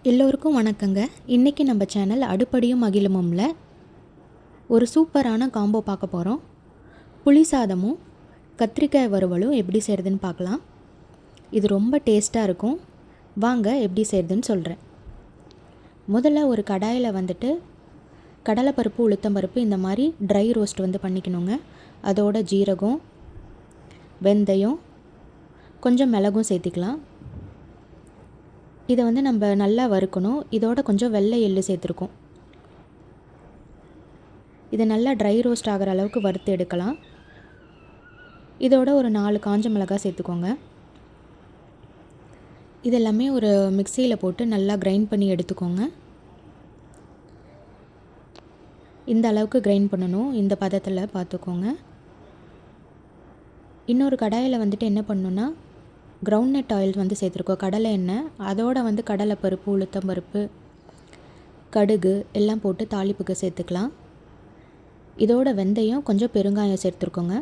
எல்லோருக்கும் வணக்கங்க. இன்றைக்கி நம்ம சேனல் அடுப்படியும் அகிலமும்ல ஒரு சூப்பரான காம்போ பார்க்க போகிறோம். புளி சாதமும் கத்திரிக்காய் வறுவலும் எப்படி செய்கிறதுன்னு பார்க்கலாம். இது ரொம்ப டேஸ்ட்டாக இருக்கும். வாங்க எப்படி செய்கிறதுன்னு சொல்கிறேன். முதல்ல ஒரு கடாயில் வந்துட்டு கடலைப்பருப்பு, உளுத்தம்பருப்பு இந்த மாதிரி ட்ரை ரோஸ்ட் பண்ணிக்கணுங்க. அதோட ஜீரகம், வெந்தயம், கொஞ்சம் மிளகும் சேர்த்திக்கலாம். இதை நம்ம நல்லா வறுக்கணும். இதோட கொஞ்சம் வெள்ளை எள்ளு சேர்த்துருக்கோம். இதை நல்லா ட்ரை ரோஸ்ட் ஆகிற அளவுக்கு வறுத்து எடுக்கலாம். இதோட ஒரு 4 காஞ்ச மிளகாய் சேர்த்துக்கோங்க. இதெல்லாமே ஒரு மிக்சியில் போட்டு நல்லா கிரைண்ட் பண்ணி எடுத்துக்கோங்க. இந்த அளவுக்கு கிரைண்ட் பண்ணணும். இந்த பதத்தில் பார்த்துக்கோங்க. இன்னொரு கடாயில் என்ன பண்ணணுன்னா, கிரவுண்ட்நட் ஆயில் சேர்த்துருக்கோம், கடலை எண்ணெய். அதோட கடலைப்பருப்பு, உளுத்தம்பருப்பு, கடுகு எல்லாம் போட்டு தாளிப்புக்கு சேர்த்துக்கலாம். இதோட வெந்தயம், கொஞ்சம் பெருங்காயம் சேர்த்துருக்கோங்க.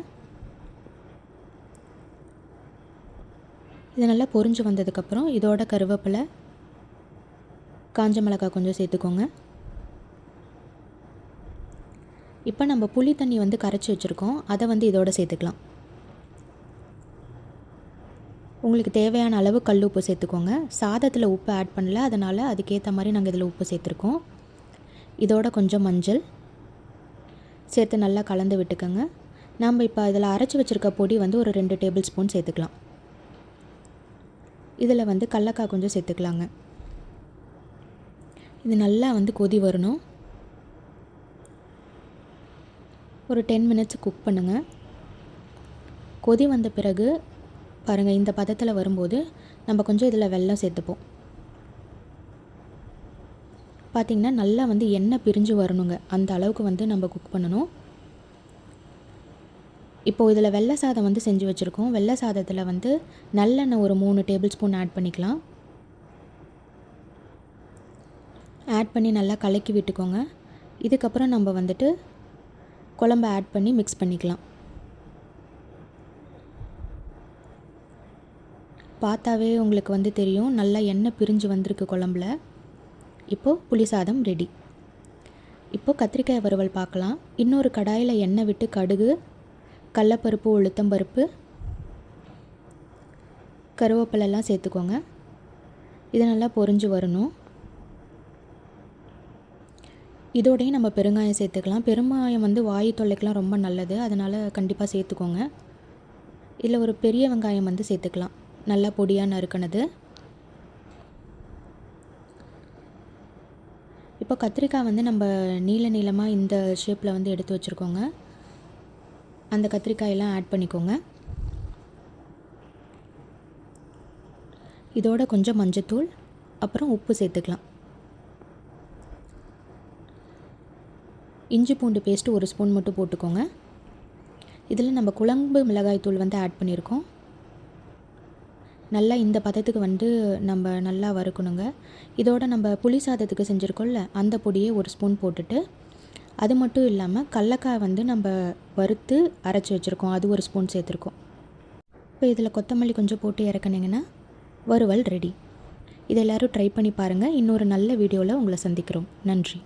இது நல்லா பொரிஞ்சு வந்ததுக்கப்புறம் இதோட கருவேப்பிலை, காஞ்ச மிளகாய் கொஞ்சம் சேர்த்துக்கோங்க. இப்போ நம்ம புளி தண்ணி கரைச்சி வச்சுருக்கோம், அதை இதோட சேர்த்துக்கலாம். உங்களுக்கு தேவையான அளவு கல் உப்பு சேர்த்துக்கோங்க. சாதத்தில் உப்பு ஆட் பண்ணல, அதனால் அதுக்கேற்ற மாதிரி நாங்கள் இதில் உப்பு சேர்த்துருக்கோம். இதோட கொஞ்சம் மஞ்சள் சேர்த்து நல்லா கலந்து விட்டுக்கோங்க. நம்ம இப்போ இதில் அரைச்சி வச்சுருக்க பொடி ஒரு 2 டேபிள் ஸ்பூன் சேர்த்துக்கலாம். இதில் கடலக்காய் கொஞ்சம் சேர்த்துக்கலாங்க. இது நல்லா கொதி வரணும். ஒரு 10 மினிட்ஸ் குக் பண்ணுங்கள். கொதி வந்த பிறகு பாருங்கள், இந்த பதத்தில் வரும்போது நம்ம கொஞ்சம் இதில் வெல்லம் சேர்த்துப்போம். பார்த்திங்கன்னா நல்லா எண்ணெய் பிரிஞ்சு வரணுங்க. அந்த அளவுக்கு நம்ம குக் பண்ணணும். இப்போது இதில் வெள்ளை சாதம் செஞ்சு வச்சுருக்கோம். வெள்ளை சாதத்தில் நல்லெண்ணெய் ஒரு 3 டேபிள் ஸ்பூன் ஆட் பண்ணிக்கலாம். ஆட் பண்ணி நல்லா கலக்கி விட்டுக்கோங்க. இதுக்கப்புறம் நம்ம குழம்பை ஆட் பண்ணி மிக்ஸ் பண்ணிக்கலாம். பார்த்தாவே உங்களுக்கு தெரியும், நல்லா எண்ணெய் பிரிஞ்சு வந்திருக்கு குழம்புல. இப்போது புளி சாதம் ரெடி. இப்போது கத்திரிக்காய் வறுவல் பார்க்கலாம். இன்னொரு கடாயில் எண்ணெய் விட்டு கடுகு, கடலைப்பருப்பு, உளுத்தம்பருப்பு, கருவேப்பிலெல்லாம் சேர்த்துக்கோங்க. இது நல்லா பொரிஞ்சு வரணும். இதோடையும் நம்ம பெருங்காயம் சேர்த்துக்கலாம். பெருங்காயம் வாயு தொல்லைக்கெலாம் ரொம்ப நல்லது, அதனால் கண்டிப்பாக சேர்த்துக்கோங்க. இதில் ஒரு பெரிய வெங்காயம் சேர்த்துக்கலாம், நல்லா பொடியாக நறுக்கினது. இப்போ கத்திரிக்காய் நம்ம நீள நீளமாக இந்த ஷேப்பில் எடுத்து வச்சுருக்கோங்க. அந்த கத்திரிக்காயெல்லாம் ஆட் பண்ணிக்கோங்க. இதோட கொஞ்சம் மஞ்சத்தூள், அப்புறம் உப்பு சேர்த்துக்கலாம். இஞ்சி பூண்டு பேஸ்ட்டு 1 ஸ்பூன் மட்டும் போட்டுக்கோங்க. இதில் நம்ம குழம்பு மிளகாய் தூள் ஆட் பண்ணியிருக்கோம். நல்லா இந்த பதத்துக்கு நம்ம நல்லா வறுக்கணுங்க. இதோட நம்ம புளி சாதத்துக்கு செஞ்சுருக்கோம்ல, அந்த பொடியே 1 ஸ்பூன் போட்டுட்டு, அது மட்டும் இல்லாமல் கடலக்காய் நம்ம வறுத்து அரைச்சி வச்சுருக்கோம், அது 1 ஸ்பூன் சேர்த்துருக்கோம். இப்போ இதில் கொத்தமல்லி கொஞ்சம் போட்டு இறக்குனீங்கன்னா வறுவல் ரெடி. இதை எல்லோரும் ட்ரை பண்ணி பாருங்கள். இன்னொரு நல்ல வீடியோவில் உங்களை சந்திக்கிறோம். நன்றி.